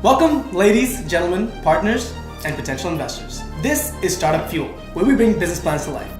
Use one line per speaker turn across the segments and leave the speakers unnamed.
Welcome, ladies, gentlemen, partners, and potential investors. This is StartupFuel, where we bring business plans to life.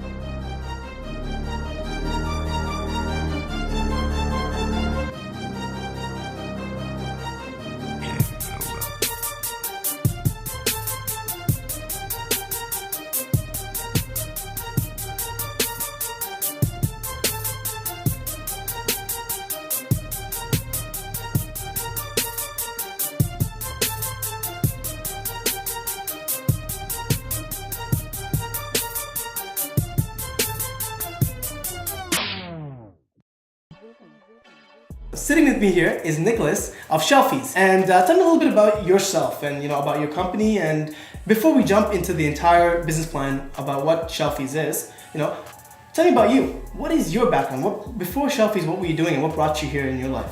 Sitting with me here is Nicholas of Shelfies, and tell me a little bit about yourself and about your company. And before we jump into the entire business plan about what Shelfies is, tell me about you. What is your background? Before Shelfies, what were you doing, and what brought you here in your life?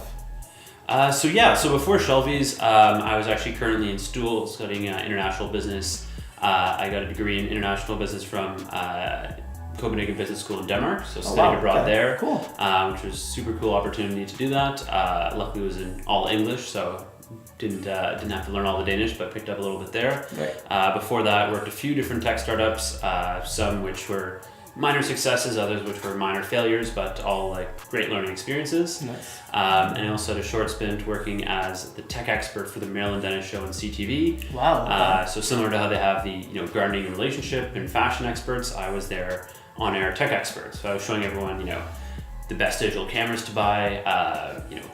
So before Shelfies, I was actually currently in school studying international business. I got a degree in international business from Copenhagen Business School in Denmark, so studying abroad there,
cool.
Which was a super cool opportunity to do that. Luckily it was in all English, so didn't have to learn all the Danish, but picked up a little bit there.
Right.
Before that, worked a few different tech startups, some which were minor successes, others which were minor failures, but all like great learning experiences.
Nice.
And I also had a short stint working as the tech expert for the Maryland Dennis Show on CTV.
Wow. Okay.
So similar to how they have the gardening and relationship and fashion experts, I was their on-air tech expert. So I was showing everyone the best digital cameras to buy,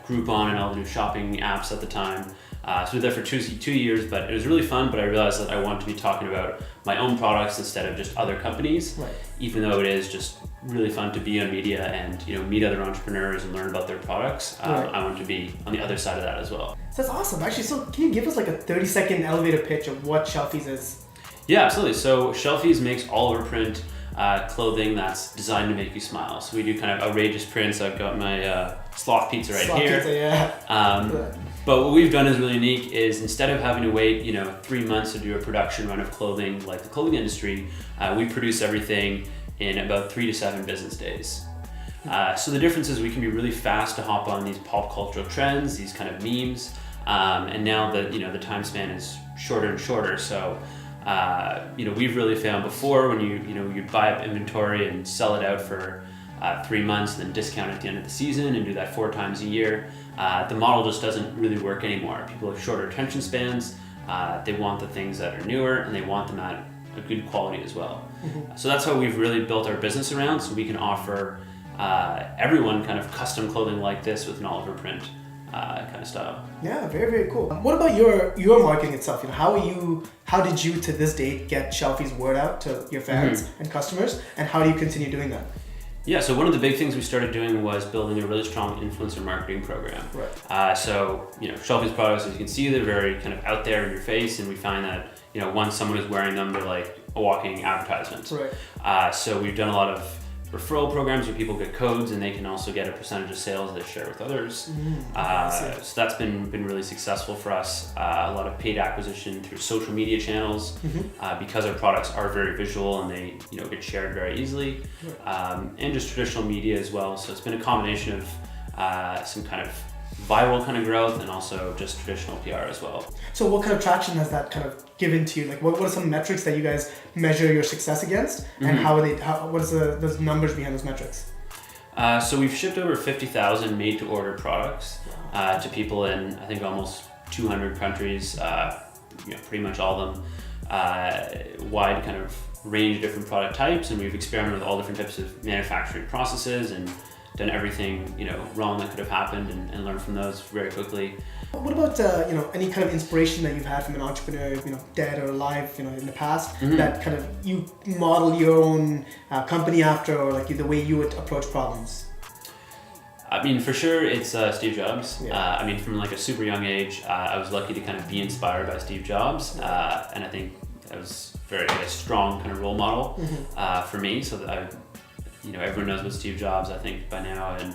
Groupon and all the new shopping apps at the time. So we did that for two years, but it was really fun. But I realized that I wanted to be talking about my own products instead of just other companies.
Right.
Even though it is just really fun to be on media and meet other entrepreneurs and learn about their products,
Right.
I want to be on the other side of that as well.
So that's awesome. Actually, so can you give us like a 30-second elevator pitch of what Shelfies is?
Yeah, absolutely. So Shelfies makes all over-print clothing that's designed to make you smile. So we do kind of outrageous prints. I've got my sloth pizza right here.
Pizza, yeah.
But what we've done is really unique is instead of having to wait 3 months to do a production run of clothing like the clothing industry, we produce everything in about 3 to 7 business days. So the difference is we can be really fast to hop on these pop cultural trends, these kind of memes, and now that the time span is shorter and shorter. So we've really found before when you buy up inventory and sell it out for 3 months and then discount at the end of the season and do that 4 times a year, the model just doesn't really work anymore. People have shorter attention spans. They want the things that are newer and they want them at a good quality as well.
Mm-hmm.
So that's how we've really built our business around, so we can offer everyone kind of custom clothing like this with an all-over print kind of style.
Yeah, very, very cool. What about your marketing itself? How did you to this date get Shelfies word out to your fans and customers, and how do you continue doing that?
Yeah, so one of the big things we started doing was building a really strong influencer marketing program.
Right.
Shelfies products, as you can see, they're very kind of out there in your face, and we find that once someone is wearing them, they're like a walking advertisement.
Right.
So we've done a lot of referral programs where people get codes and they can also get a percentage of sales they share with others. So that's been really successful for us. A lot of paid acquisition through social media channels because our products are very visual and they get shared very easily, and just traditional media as well. So it's been a combination of some kind of viral kind of growth and also just traditional PR as well.
So what kind of traction has that kind of given to you? Like what are some metrics that you guys measure your success against, and what is those numbers behind those metrics?
So we've shipped over 50,000 made to order products to people in I think almost 200 countries, pretty much all of them, wide kind of range of different product types, and we've experimented with all different types of manufacturing processes and done everything wrong that could have happened and learned from those very quickly.
What about any kind of inspiration that you've had from an entrepreneur, dead or alive, in the past, that kind of you model your own company after, or like the way you would approach problems?
I mean, for sure, it's Steve Jobs.
Yeah.
From like a super young age, I was lucky to kind of be inspired by Steve Jobs, and I think that was a strong kind of role model for me. So that everyone knows what Steve Jobs, I think, by now, and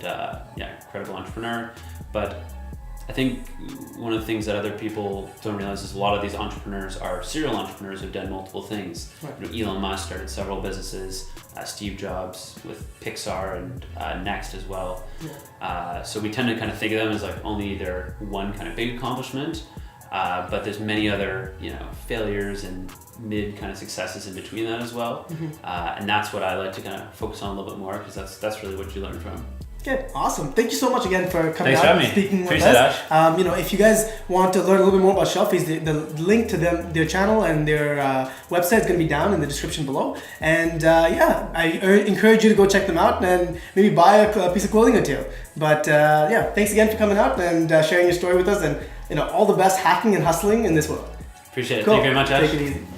incredible entrepreneur. But I think one of the things that other people don't realize is a lot of these entrepreneurs are serial entrepreneurs who've done multiple things.
Right.
Elon Musk started several businesses, Steve Jobs with Pixar and Next as well.
Yeah.
So we tend to kind of think of them as like only their one kind of big accomplishment. but there's many other, failures and mid kind of successes in between that as well. And that's what I like to kind of focus on a little bit more, because that's really what you learn from.
Okay, awesome. Thank you so much again for coming
Thanks
out
for
and
having me.
speaking with
Appreciate
us.
that.
If you guys want to learn a little bit more about Shelfies, the link to their channel and their website is going to be down in the description below. And I encourage you to go check them out and maybe buy a piece of clothing or two. But thanks again for coming out and sharing your story with us, and all the best hacking and hustling in this world.
Appreciate it.
Cool.
Thank you very much, Ash.
Take it easy.